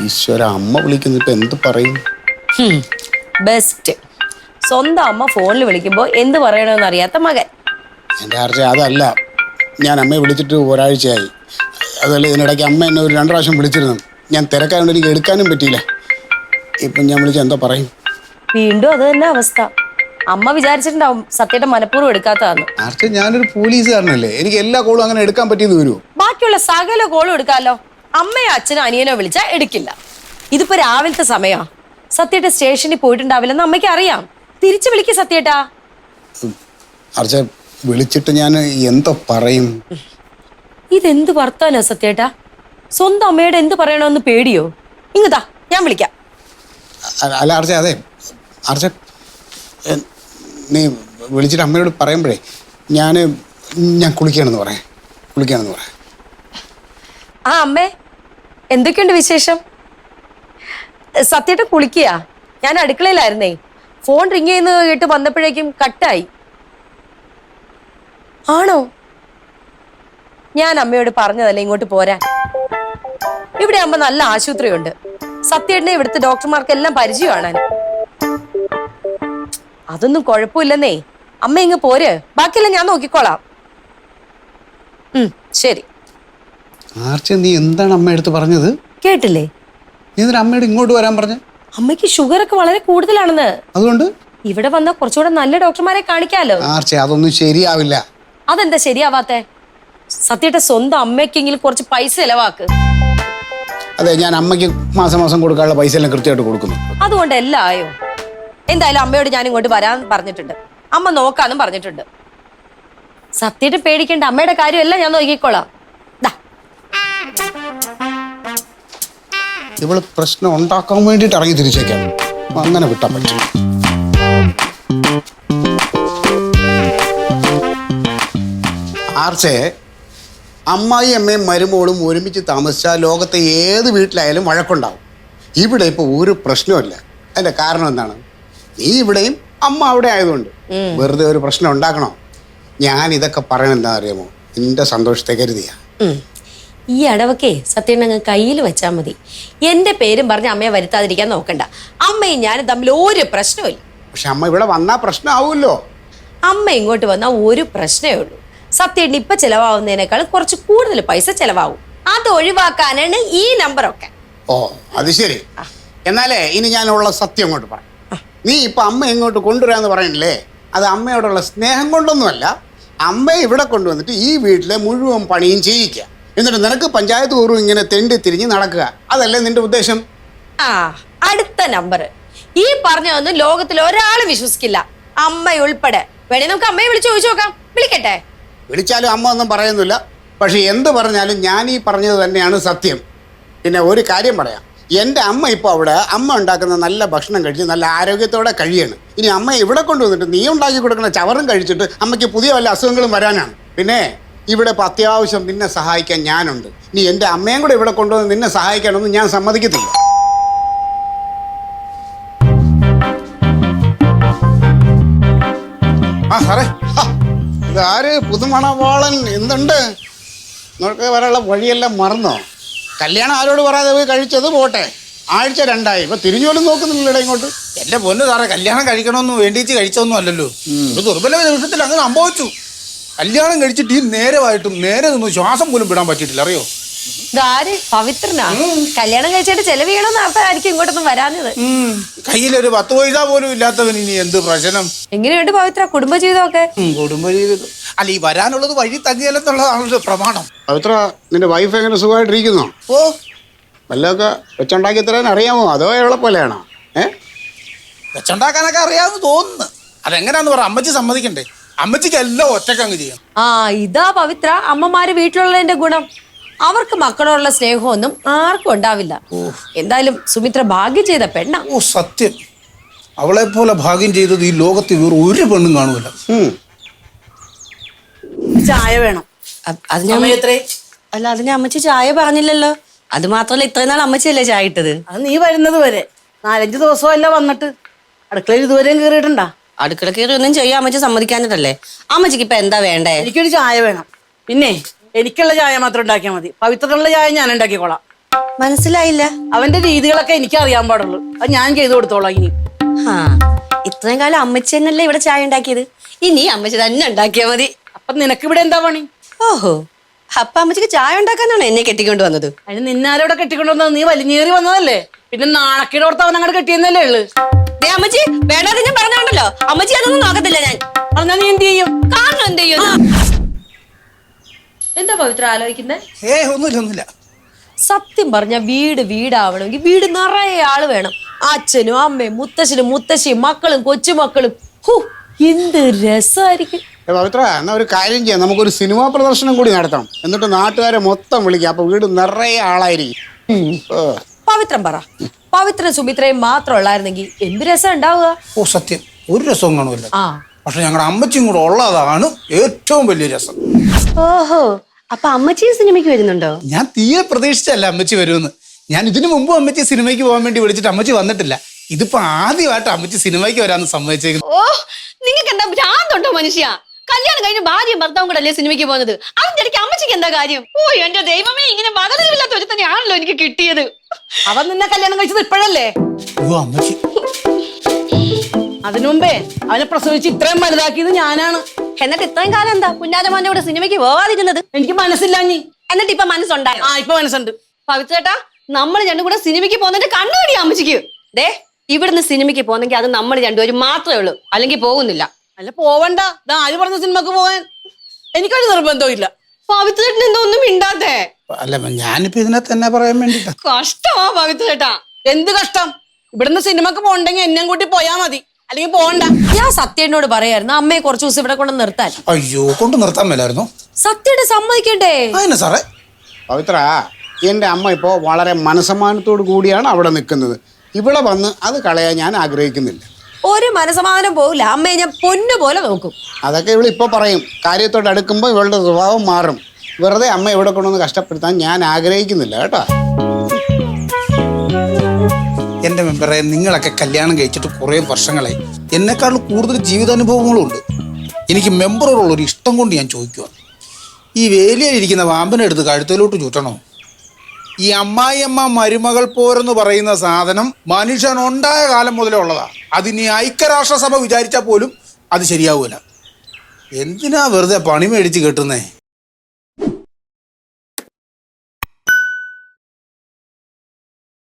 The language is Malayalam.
ഈശ്വര, അമ്മ വിളിക്കുന്നു. ഇപ്പൊ എന്ത് പറയും? ബെസ്റ്റ്. സ്വന്തം അമ്മ ഫോണിൽ വിളിക്കുമ്പോ എന്ത് പറയണമെന്ന് അറിയാത്ത മകൻ. എൻ്റെ ആർച്ച അതല്ല, ഞാൻ അമ്മയെ വിളിച്ചിട്ട് ഒരാഴ്ചയായി. അതല്ല, ഇതിനിടയ്ക്ക് അമ്മ എന്നെ ഒരു 2 പ്രാവശ്യം വിളിച്ചിരുന്നു. ഞാൻ തിരക്കായതുകൊണ്ട് എനിക്ക് എടുക്കാനും പറ്റിയില്ല. ഇപ്പം ഞാൻ വിളിച്ച എന്താ പറയും? വീണ്ടും അത് തന്നെ അവസ്ഥ. അമ്മ വിചാരിച്ചിട്ടുണ്ടാവും സത്യയുടെ മനഃപൂർവ്വം എടുക്കാത്തതാന്ന്. ആർച്ച, ഞാനൊരു പോലീസുകാരനല്ലേ, എനിക്ക് എല്ലാ കോളും അങ്ങനെ എടുക്കാൻ പറ്റിയെന്ന് വരുമോ? ബാക്കിയുള്ള സകല കോളും എടുക്കാമല്ലോ. അമ്മയോ അച്ഛനോ അനിയനോ വിളിച്ചാ എടുക്കില്ല. ഇതിപ്പോ രാവിലത്തെ സമയമാ. സത്യയുടെ സ്റ്റേഷനിൽ പോയിട്ടുണ്ടാവില്ലെന്ന് അമ്മയ്ക്ക് അറിയാം. തിരിച്ചു വിളിക്ക സത്യേട്ടാ. ആർച്ച, വിളിച്ചിട്ട് ഞാൻ എന്തോ പറയും? ഇതെന്ത് വർത്താനോ സത്യേട്ടാ? സ്വന്തം അമ്മയോട് എന്ത് പറയണമെന്ന് പേടിയോ? ഇങ്ങതാ, ഞാൻ വിളിക്കാം. അല്ല ആർച്ച, അതെ ആർച്ച, നീ വിളിച്ചിട്ട് അമ്മയോട് പറയുമ്പോഴേ ഞാൻ കുളിക്കുകയാണെന്ന് പറയാം. ആ അമ്മേ, എന്തൊക്കെയുണ്ട് വിശേഷം? സത്യേട്ട കുളിക്കുക. ഞാൻ അടുക്കളയിലായിരുന്നേ. ഫോൺ റിങ് ചെയ്യുന്ന കേട്ട് വന്നപ്പോഴേക്കും കട്ടായി. ആണോ? ഞാൻ അമ്മയോട് പറഞ്ഞതല്ലേ ഇങ്ങോട്ട് പോരാൻ. ഇവിടെ ആകുമ്പോ നല്ല ആശുപത്രിയുണ്ട്. സത്യേട്ടനെ ഇവിടുത്തെ ഡോക്ടർമാർക്കെല്ലാം പരിചയമാണ്. അതൊന്നും കുഴപ്പമില്ലെന്നേ. അമ്മ ഇങ്ങ് പോര്, ബാക്കിയെല്ലാം ഞാൻ നോക്കിക്കോളാം. ശരി. ആർച്ച, നീ എന്താണ് അമ്മ എടുത്ത് പറഞ്ഞത്? കേട്ടില്ലേ? നീ എന്തിനാ അമ്മയോട് ഇങ്ങോട്ട് വരാൻ പറഞ്ഞ? അമ്മയ്ക്ക് ഷുഗർ ഒക്കെ വളരെ കൂടുതലാണെന്ന്. അതുകൊണ്ട് ഇവിടെ വന്നാൽ കുറച്ചുകൂടെ നല്ല ഡോക്ടർമാരെ കാണിക്കാലോ. ആർച്ച, അതൊന്നും ശരിയാവില്ല. അതെന്താ ശരിയാവാത്തെ? സത്യയുടെ സ്വന്തം അമ്മയ്ക്കെങ്കിലും കുറച്ച് പൈസ ചെലവാക്ക്. അതെ, ഞാൻ അമ്മയ്ക്ക് മാസം കൊടുക്കാനുള്ള പൈസ എല്ലാം കൃത്യമായിട്ട് കൊടുക്കുന്നു. അതുകൊണ്ട് എല്ലാം ആയോ? എന്തായാലും അമ്മയോട് ഞാൻ ഇങ്ങോട്ട് വരാൻ പറഞ്ഞിട്ടുണ്ട്. അമ്മ നോക്കാന്നും പറഞ്ഞിട്ടുണ്ട്. സത്യയുടെ പേടിക്കേണ്ട, അമ്മയുടെ കാര്യമെല്ലാം ഞാൻ നോക്കിക്കോളാം. ഇവള് പ്രശ്നം ഉണ്ടാക്കാൻ വേണ്ടിയിട്ട് ഇറങ്ങി തിരിച്ചേക്കാം. അങ്ങനെ വിട്ടാൻ പറ്റും. ആർച്ചേ, അമ്മായി അമ്മയും മരുമോളും ഒരുമിച്ച് താമസിച്ചാൽ ലോകത്തെ ഏത് വീട്ടിലായാലും വഴക്കുണ്ടാവും. ഇവിടെ ഇപ്പോൾ ഒരു പ്രശ്നമില്ല. അതിന്റെ കാരണം എന്താണ്? നീ ഇവിടെയും അമ്മ അവിടെ ആയതുകൊണ്ട് വെറുതെ ഒരു പ്രശ്നം ഉണ്ടാക്കണോ? ഞാൻ ഇതൊക്കെ പറയണ എന്താ അറിയാമോ? നിന്റെ സന്തോഷത്തെ കരുതിയാ. ഈ അടവൊക്കെ സത്യേട്ടൻ കയ്യിൽ വെച്ചാൽ മതി. എന്റെ പേരും പറഞ്ഞ് അമ്മയെ വരുത്താതിരിക്കാൻ നോക്കണ്ട. അമ്മയും ഞാനും തമ്മിൽ ഒരു പ്രശ്നമില്ല. പക്ഷെ അമ്മ ഇവിടെ വന്നാ പ്രശ്നം ആവുമല്ലോ. അമ്മ ഇങ്ങോട്ട് വന്നാൽ ഒരു പ്രശ്നമേ ഉള്ളൂ. സത്യേട്ടൻ ഇപ്പൊ ചെലവാകുന്നതിനേക്കാൾ കുറച്ച് കൂടുതൽ പൈസ ചെലവാകും. അത് ഒഴിവാക്കാനാണ് ഈ നമ്പറൊക്കെ. ഓ, അത് ശരി. എന്നാലേ ഇനി ഞാനുള്ള സത്യം അങ്ങോട്ട് പറയാം. നീ ഇപ്പൊ അമ്മ ഇങ്ങോട്ട് കൊണ്ടുവരാന്ന് പറയണില്ലേ, അത് അമ്മയോടുള്ള സ്നേഹം കൊണ്ടൊന്നുമല്ല. അമ്മയെ ഇവിടെ കൊണ്ടുവന്നിട്ട് ഈ വീട്ടിലെ മുഴുവൻ പണിയും ചെയ്യിക്കുക. എന്നിട്ട് നിനക്ക് പഞ്ചായത്ത് പൂർവ്വം ഇങ്ങനെ തെണ്ടി തിരിഞ്ഞ് നടക്കുക. അതല്ലേ നിന്റെ ഉദ്ദേശം? അടുത്ത നമ്പർ. ഈ പറഞ്ഞതൊന്നും ലോകത്തിൽ ഒരാൾ വിശ്വസിക്കില്ല, അമ്മയുൾപ്പെടെ. വേണേ നമുക്ക് അമ്മയെ വിളിച്ചു ചോദിച്ചു നോക്കാം. വിളിക്കട്ടെ? വിളിച്ചാലും അമ്മ ഒന്നും പറയുന്നില്ല. പക്ഷെ എന്ത് പറഞ്ഞാലും ഞാൻ ഈ പറഞ്ഞത് തന്നെയാണ് സത്യം. പിന്നെ ഒരു കാര്യം പറയാം, എൻ്റെ അമ്മ ഇപ്പോൾ അവിടെ അമ്മ ഉണ്ടാക്കുന്ന നല്ല ഭക്ഷണം കഴിച്ച് നല്ല ആരോഗ്യത്തോടെ കഴിയാണ്. ഇനി അമ്മ ഇവിടെ കൊണ്ടുവന്നിട്ട് നീ ഉണ്ടാക്കി കൊടുക്കുന്ന ചവറും കഴിച്ചിട്ട് അമ്മയ്ക്ക് പുതിയ വല്ല അസുഖങ്ങളും വരാനാണ്. പിന്നെ ഇവിടെ ഇപ്പോൾ അത്യാവശ്യം നിന്നെ സഹായിക്കാൻ ഞാനുണ്ട്. ഇനി എൻ്റെ അമ്മയും കൂടെ ഇവിടെ കൊണ്ടുവന്ന് നിന്നെ സഹായിക്കാനൊന്നും ഞാൻ സമ്മതിക്കത്തില്ല. ആ സാറേ, ഇതാര് പുതുമണവാളൻ? എന്തുണ്ട്? നിങ്ങൾക്ക് വരാനുള്ള വഴിയെല്ലാം മറന്നോ? കല്യാണം ആരോട് പറയാതെ പോയി കഴിച്ചത് പോട്ടെ, ആഴ്ച 2 ഇപ്പൊ തിരിഞ്ഞു പോലും നോക്കുന്നില്ലടേ ഇങ്ങോട്ട്. എന്റെ പൊന്ന് സാറേ, കല്യാണം കഴിക്കണമെന്ന് വേണ്ടിച്ച് കഴിച്ചൊന്നും അല്ലല്ലോ. ഒരു ദുർബല നിമിഷത്തിൽ അങ്ങനെ സംഭവിച്ചു. കല്യാണം കഴിച്ചിട്ട് ഈ നേരെ നിന്ന് ശ്വാസം പോലും വിടാൻ പറ്റിയിട്ടില്ല, അറിയോ? ഇതാര്? പവിത്രനാ? കല്യാണം കഴിച്ചിട്ട് ചെലവ് ചെയ്യണമെന്ന് അർത്ഥമായിരിക്കും ഇങ്ങോട്ടൊന്നും വരാഞ്ഞത്. കയ്യിലൊരു 10 പൈസ പോലും ഇല്ലാത്തവൻ ഇനി എന്ത് പ്രശ്നം? എങ്ങനെയുണ്ട് പവിത്ര കുടുംബജീവിതമൊക്കെ? കുടുംബജീവിതം അല്ല, ഈ വരാനുള്ളത് വഴി തങ്ങിയല്ലെന്നുള്ളതാണല്ലോ പ്രമാണം. പവിത്ര, നിന്റെ വൈഫ് എങ്ങനെ സുഖമായിട്ടിരിക്കുന്നോ? ഓ, വല്ലതൊക്കെ വെച്ചുണ്ടാക്കി തരാൻ അറിയാമോ, അതോ എവളെ പോലെയാണോ? വെച്ചുണ്ടാക്കാനൊക്കെ അറിയാമെന്ന് തോന്നുന്നു. അതെങ്ങനെയാന്ന് പറ, അമ്മച്ചി സമ്മതിക്കണ്ടേ? അമ്മച്ചിക്ക് എല്ലാം ഒറ്റക്കങ്ങ് ചെയ്യാം. ഇതാ പവിത്ര അമ്മമാര് വീട്ടിലുള്ളതിന്റെ ഗുണം. അവർക്ക് മക്കളോടുള്ള സ്നേഹമൊന്നും ആർക്കും ഉണ്ടാവില്ല. എന്തായാലും സുമിത്ര ഭാഗ്യം ചെയ്ത പെണ്ണ. ഓ സത്യം, അവളെ പോലെ ഭാഗ്യം ചെയ്തത് ഈ ലോകത്ത് വേറെ ഒരു പെണ്ണും കാണുമല്ല. ചായ വേണം. അത് ഞാൻ അല്ല, അതിന് അമ്മച്ചി ചായ പറഞ്ഞില്ലല്ലോ. അത് മാത്രല്ല, ഇത്രയും നാൾ അമ്മച്ചിയല്ലേ ചായ ഇട്ടത്. അത് നീ വരുന്നത് വരെ 4-5 ദിവസമല്ല വന്നിട്ട്. അടുക്കളയിൽ ഇതുവരെയും കയറിയിട്ടുണ്ടാ? അടുക്കള കയറി ഒന്നും ചെയ്യാൻ അമ്മച്ചി സമ്മതിക്കാനിട്ടല്ലേ. അമ്മച്ചിക്ക് ഇപ്പൊ എന്താ വേണ്ടേ? എനിക്കൊരു ചായ വേണം. പിന്നെ എനിക്കുള്ള ചായ മാത്രം ഉണ്ടാക്കിയാൽ മതി. പവിത്രനുള്ള ചായ ഞാൻ ഉണ്ടാക്കിക്കോളാം. മനസ്സിലായില്ല. അവന്റെ രീതികളൊക്കെ എനിക്ക് അറിയാൻ പാടുള്ളൂ. അത് ഞാൻ ചെയ്തു കൊടുത്തോളാം ഇനി. ആ ഇത്രയും കാലം അമ്മച്ചി തന്നെയല്ലേ ഇവിടെ ചായ ഉണ്ടാക്കിയത്. ഇനി അമ്മച്ചി തന്നെ ഉണ്ടാക്കിയാ മതി. അപ്പൊ നിനക്ക് ഇവിടെ എന്താ പണി? ഓഹോ, അപ്പൊ അമ്മച്ചിക്ക് ചായ ഉണ്ടാക്കാനാണോ എന്നെ കെട്ടിക്കൊണ്ട് വന്നത്? അതിന് നിന്നാരോടെ കെട്ടിക്കൊണ്ടുവന്നത്? നീ വലിഞ്ഞേറി വന്നതല്ലേ. പിന്നെ നാണക്കേട് ഓർത്ത് അവൻ അങ്ങോട്ട് കെട്ടിയെന്നല്ലേ ഉള്ളു. ദേ അമ്മച്ചി, വേണ്ടാതെ ഞാൻ പറഞ്ഞോണ്ടല്ലോ. അമ്മച്ചി അതൊന്നും നോക്കത്തില്ല ഞാൻ. പറഞ്ഞാ നീ എന്ത് ചെയ്യും? കാരണം എന്ത് ചെയ്യും? എന്താ പവിത്ര ആലോചിക്കുന്നേ? ഒന്നുമില്ല. സത്യം പറഞ്ഞ വീടാവണമെങ്കിൽ വീട് നിറയെ ആള് വേണം. അച്ഛനും അമ്മയും മുത്തശ്ശനും മുത്തശ്ശിയും മക്കളും കൊച്ചുമക്കളും. എന്ത് രസമായിരിക്കും. പവിത്ര, എന്നാ ഒരു കാര്യം ചെയ്യാം, നമുക്കൊരു സിനിമാ പ്രദർശനം കൂടി നടത്തണം. എന്നിട്ട് നാട്ടുകാരെ മൊത്തം വിളിക്കാം. അപ്പൊ വീട് നിറയെ ആളായിരിക്കും. പവിത്രം പറ, പവിത്ര സുമിത്രയും മാത്രം ഉള്ളായിരുന്നെങ്കിൽ എന്ത് രസം ഉണ്ടാവുക. ഓ സത്യം, ഒരു രസവും കാണുമല്ലോ. ആ പക്ഷെ ഞങ്ങളുടെ അമ്മച്ചിയും കൂടെ ഉള്ളതാണ് ഏറ്റവും വലിയ രസം. ഓഹോ, അപ്പൊ അമ്മച്ചി സിനിമയ്ക്ക് വരുന്നുണ്ടോ? ഞാൻ തീരെ പ്രതീക്ഷിച്ചല്ല അമ്മച്ചി വരുമെന്ന്. ഞാൻ ഇതിനു മുമ്പ് അമ്മച്ചി സിനിമയ്ക്ക് പോകാൻ വേണ്ടി വിളിച്ചിട്ട് അമ്മച്ചി വന്നിട്ടില്ല. ഇതിപ്പോ ആദ്യമായിട്ട് അമ്മച്ചി സിനിമയ്ക്ക് വരാന്ന് സമ്മതിച്ചേക്കുന്നു. ഓ, നിങ്ങൾക്ക് എന്താ ഭ്രാന്തുണ്ടോ മനുഷ്യ? കല്യാണം കഴിഞ്ഞ് ഭാര്യയും ഭർത്താവും കൂടെ അല്ലേ സിനിമയ്ക്ക് പോകുന്നത്? അതിന്റെ ഇടയ്ക്ക് അമ്മച്ചിക്ക് എന്താ കാര്യം? ഓ എന്റെ ദൈവമേ, ഇങ്ങനെ മകനില്ലാത്ത ഒരു തന്നെയാണല്ലോ എനിക്ക് കിട്ടിയത്. അവൻ നിന്നെ കല്യാണം കഴിച്ചത് ഇപ്പോഴല്ലേ? അയ്യോ അമ്മച്ചി, അതിനു മുമ്പേ അവനെ പ്രസവിച്ച് ഇത്രയും വലുതാക്കിയത് ഞാനാണ്. എന്നിട്ട് ഇത്രയും കാലം എന്താ കുഞ്ഞാറ്റമ്മന്റെ കൂടെ സിനിമയ്ക്ക് പോവാതിരുന്നത്? എനിക്ക് മനസ്സില്ല നീ. എന്നിട്ട് ഇപ്പൊ മനസ്സുണ്ടായോ? ആ ഇപ്പൊ മനസ്സുണ്ട്. പവിത്രേട്ടാ, നമ്മൾ രണ്ടും കൂടെ സിനിമയ്ക്ക് പോകുന്നതിന്റെ കണ്ണുപിടിയാ അമ്മച്ചിക്ക്. ദേ, ഇവിടുന്ന് സിനിമയ്ക്ക് പോകുന്നെങ്കിൽ അത് നമ്മൾ രണ്ടുപേരും മാത്രമേ ഉള്ളൂ, അല്ലെങ്കിൽ പോകുന്നില്ല. അല്ല പോവണ്ട. ആര് പറഞ്ഞ സിനിമക്ക് പോകാൻ? എനിക്കൊരു നിർബന്ധവും ഇല്ല. പവിത്രേട്ടൻ എന്തോ ഒന്നും മിണ്ടാത്തേ? അല്ല ഞാനിപ്പോ ഇതിനകത്ത് തന്നെ പറയാൻ വേണ്ടിട്ടാ. കഷ്ടമാ പവിത്രേട്ടാ. എന്ത് കഷ്ടം? ഇവിടുന്ന് സിനിമക്ക് പോകണ്ടെങ്കിൽ എന്നെ കൂട്ടി പോയാ മതി, അല്ലെങ്കിൽ പോകണ്ട. ഞാൻ സത്യനോട് പറയായിരുന്നു അമ്മയെ കുറച്ചു ദിവസം ഇവിടെ കൊണ്ട് നിർത്താൻ. അയ്യോ, കൊണ്ട് നിർത്താൻ മേലായിരുന്നു. സത്യയുടെ സമ്മതിക്കണ്ടേ? അതിനെ സാറേ. പവിത്ര, എൻ്റെ അമ്മ ഇപ്പോൾ വളരെ മനസ്സമാനത്തോടു കൂടിയാണ് അവിടെ നിൽക്കുന്നത്. ഇവിടെ വന്ന് അത് കളയാൻ ഞാൻ ആഗ്രഹിക്കുന്നില്ല. ഒരു മനസമാധാനം പോകില്ല. അമ്മയെ ഞാൻ പൊന്നു പോലെ നോക്കും. അതൊക്കെ ഇവളിപ്പോൾ പറയും. കാര്യത്തോട് അടുക്കുമ്പോൾ ഇവളുടെ സ്വഭാവം മാറും. വെറുതെ അമ്മ ഇവിടെ കൊണ്ടുവന്ന് കഷ്ടപ്പെടുത്താൻ ഞാൻ ആഗ്രഹിക്കുന്നില്ല കേട്ടോ. എൻ്റെ മെമ്പറെ, നിങ്ങളൊക്കെ കല്യാണം കഴിച്ചിട്ട് കുറേ വർഷങ്ങളായി. എന്നെക്കാളും കൂടുതൽ ജീവിതാനുഭവങ്ങളും ഉണ്ട്. എനിക്ക് മെമ്പറോടുള്ളൊരു ഇഷ്ടം കൊണ്ട് ഞാൻ ചോദിക്കുക, ഈ വേലിയിലിരിക്കുന്ന പാമ്പിനെ എടുത്ത് കഴുത്തിലോട്ട് ചുറ്റണോ? ഈ അമ്മായിയമ്മ മരുമകൾ പോരെന്ന് പറയുന്ന സാധനം മനുഷ്യൻ ഉണ്ടായ കാലം മുതലേ ഉള്ളതാണ്. അതിനി ഐക്യരാഷ്ട്രസഭ വിചാരിച്ചാൽ പോലും അത് ശരിയാവൂല. എന്തിനാ വെറുതെ പണി മേടിച്ച് കെട്ടുന്നേ?